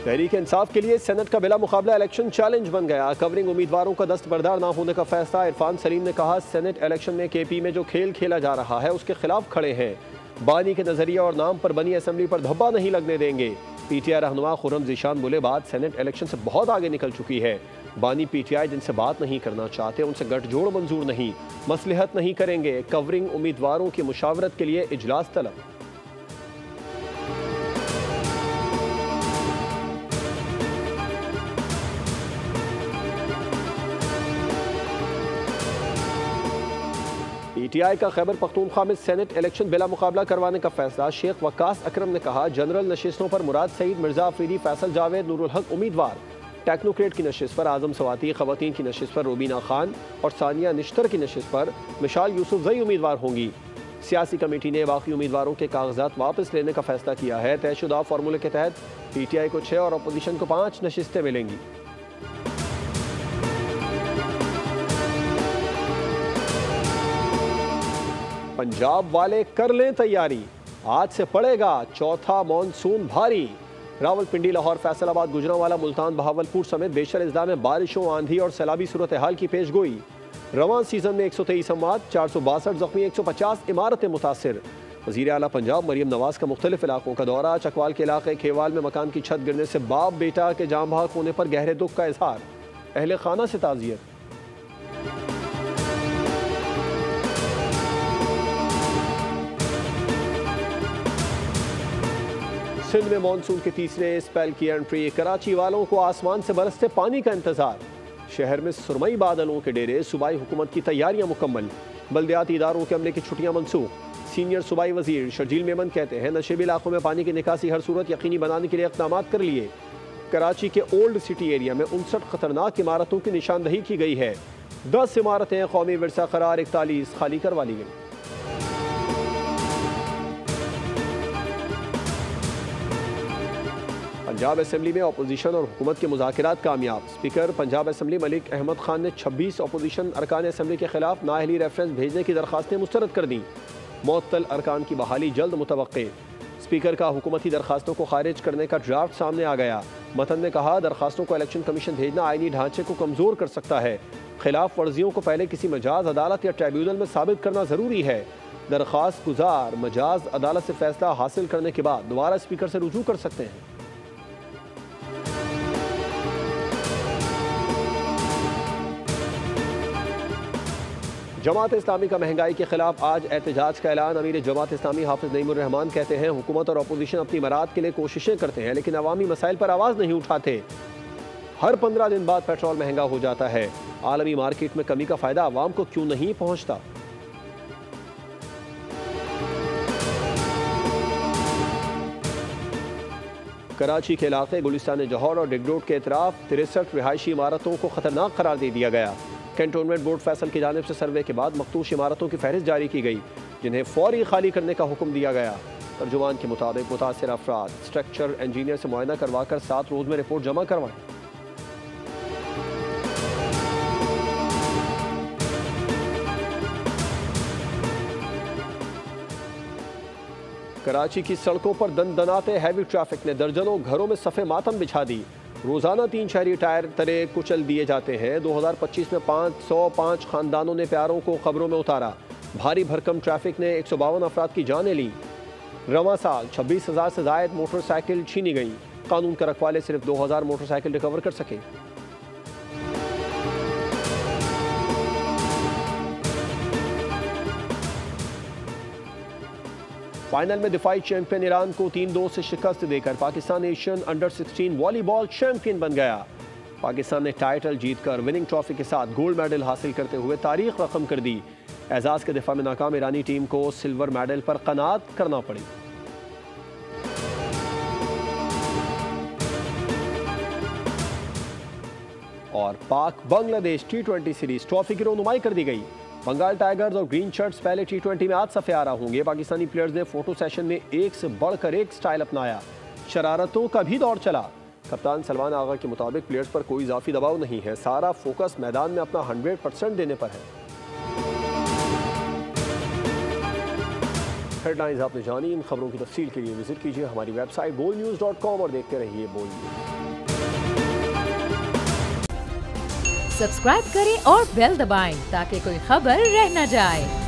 तहरीक इंसाफ के लिए सेनेट का बिला मुकाबला इलेक्शन चैलेंज बन गया। कवरिंग उम्मीदवारों का दस्तबरदार ना होने का फैसला। इरफान सलीम ने कहा, सेनेट इलेक्शन में केपी में जो खेल खेला जा रहा है उसके खिलाफ खड़े हैं। बानी के नजरिया और नाम पर बनी असेंबली पर धब्बा नहीं लगने देंगे। पीटीआई रहनुमा खुर्रम ज़ीशान बोले, बात सेनेट इलेक्शन से बहुत आगे निकल चुकी है। बानी पीटीआई जिनसे बात नहीं करना चाहते उनसे गठजोड़ मंजूर नहीं, मसलहत नहीं करेंगे। कवरिंग उम्मीदवारों की मुशावरत के लिए इजलास तलब। पीटीआई का खैबर पख्तूनख्वा में सेनेट इलेक्शन बिला मुकाबला करवाने का फैसला। शेख वक्कास अकरम ने कहा, जनरल नशिस्तों पर मुराद सईद, मिर्जा अफरीदी, फैसल जावेद, नूरुल हक उम्मीदवार। टेक्नोक्रेट की नशिस्त पर आजम सवाती, खवातीन की नशिस्त पर रोबीना खान और सानिया निश्तर की नशिस्त पर मिशाल यूसुफजई उम्मीदवार होंगी। सियासी कमेटी ने बाकी उम्मीदवारों के कागजात वापस लेने का फैसला किया है। तयशुदा फार्मूले के तहत पीटीआई को 6 और अपोजिशन को 5 नशिस्तें मिलेंगी। पंजाब वाले कर लें तैयारी, आज से पड़ेगा चौथा मॉनसून भारी। रावलपिंडी, लाहौर, फैसलाबाद, गुजरांवाला, मुल्तान, बहावलपुर समेत बेशर अजला में बारिशों, आंधी और सैलाबी सूरत हाल की पेशगोई। रवां सीजन में 123 अमवात, 462 जख्मी, 150 इमारतें मुतासिर। वज़ीर आला पंजाब मरियम नवाज का मुख्तलिफ इलाकों का दौरा। चकवाल के इलाके खेवाल में मकान की छत गिरने से बाप बेटा के जाम बहक होने पर गहरे दुख का इजहार। अहले खाना से ताज़ियत। सिंध में मानसून के तीसरे स्पेल की एंट्री। कराची वालों को आसमान से बरसते पानी का इंतजार। शहर में सुरमई बादलों के डेरे। सूबाई हुकूमत की तैयारियां मुकम्मल। बल्दियाती इदारों के अमले की छुट्टियां मनसूख। सीनियर सूबाई वजीर शर्जील मेमन कहते हैं, नशेबी इलाकों में पानी की निकासी हर सूरत यकीनी बनाने के लिए इक़दाम कर लिए। कराची के ओल्ड सिटी एरिया में 59 खतरनाक इमारतों की निशानदही की गई है। 10 इमारतें कौमी विरसा करार, 41 खाली करवा ली गई। पंजाब असेंबली में अपोजिशन और हुकूमत के मुज़ाकरात कामयाब। स्पीकर पंजाब असेंबली मलिक अहमद खान ने 26 अपोजिशन अरकान असेंबली के खिलाफ नाअहली रेफरेंस भेजने की दरखास्तें मुस्तरद कर दी। मुअत्तल अरकान की बहाली जल्द मुतवक्के। स्पीकर का हुकूमती दरखास्तों को खारिज करने का ड्राफ्ट सामने आ गया। मतन ने कहा, दरखास्तों को इलेक्शन कमीशन भेजना आईनी ढांचे को कमज़ोर कर सकता है। खिलाफ वर्जियों को पहले किसी मजाज अदालत या ट्राइब्यूनल में साबित करना ज़रूरी है। दरखास्त गुजार मजाज अदालत से फैसला हासिल करने के बाद दोबारा स्पीकर से रुजू कर सकते हैं। जमात इस्लामी का महंगाई के खिलाफ आज एहतजाज का ऐलान। अमीर जमात इस्लामी हाफिज नईमुर रहमान कहते हैं, हुकूमत और अपोजिशन अपनी मराद के लिए कोशिशें करते हैं लेकिन अवामी मसाइल पर आवाज़ नहीं उठाते। हर 15 दिन बाद पेट्रोल महंगा हो जाता है। आलमी मार्केट में कमी का फ़ायदा आवाम को क्यों नहीं पहुँचता। कराची के इलाके गुलिस्तान जौहर और डिगडोट के इतराफ 63 रिहायशी इमारतों को खतरनाक करार दे दिया गया। कैंटोनमेंट बोर्ड फैसल की जानिब से सर्वे के बाद मखतूश इमारतों की फहरिस्त जारी की गई, जिन्हें फौरी खाली करने का हुक्म दिया गया। तर्जुमान के मुताबिक मुतासिर अफराद स्ट्रक्चर इंजीनियर से मुआयना करवाकर 7 रोज में रिपोर्ट जमा करवाएं। कराची की सड़कों पर दनदनाते हैवी ट्रैफिक ने दर्जनों घरों में सफ़े मातम बिछा दी। रोज़ाना 3 शहरी टायर तरे कुचल दिए जाते हैं। 2025 में 505 खानदानों ने प्यारों को खबरों में उतारा। भारी भरकम ट्रैफिक ने 152 अफराद की जानें ली। रवां साल 26,000 से ज़ायद मोटरसाइकिल छीनी गई। कानून के रखवाले सिर्फ 2,000 मोटरसाइकिल रिकवर कर सके। फाइनल में दिफाई चैंपियन ईरान को 3-2 से शिकस्त देकर Pakistan Asian under 16 volleyball champion बन गया। पाकिस्तान ने टाइटल जीतकर विनिंग ट्रॉफी के साथ गोल्ड मेडल हासिल करते हुए तारीख रकम कर दी। एजाज के दिफा में नाकाम ईरानी टीम को सिल्वर मेडल पर कनात करना पड़ी। और पाक बांग्लादेश T20 सीरीज ट्रॉफी की रोनुमाई कर दी गई। बंगाल टाइगर्स और ग्रीन शर्ट्स पहले T20 में आज सफ़े आ रहा होंगे। पाकिस्तानी प्लेयर्स ने फोटो सेशन में एक से बढ़कर एक स्टाइल अपनाया। शरारतों का भी दौर चला। कप्तान सलमान आगा के मुताबिक प्लेयर्स पर कोई इजाफी दबाव नहीं है, सारा फोकस मैदान में अपना 100% देने पर है। हेडलाइंस आपने जानी। इन खबरों की तफसील के लिए विजिट कीजिए हमारी वेबसाइट boldnews.com और देखते रहिए बोल्ड न्यूज़। सब्सक्राइब करें और बेल दबाएं ताकि कोई खबर रह न जाए।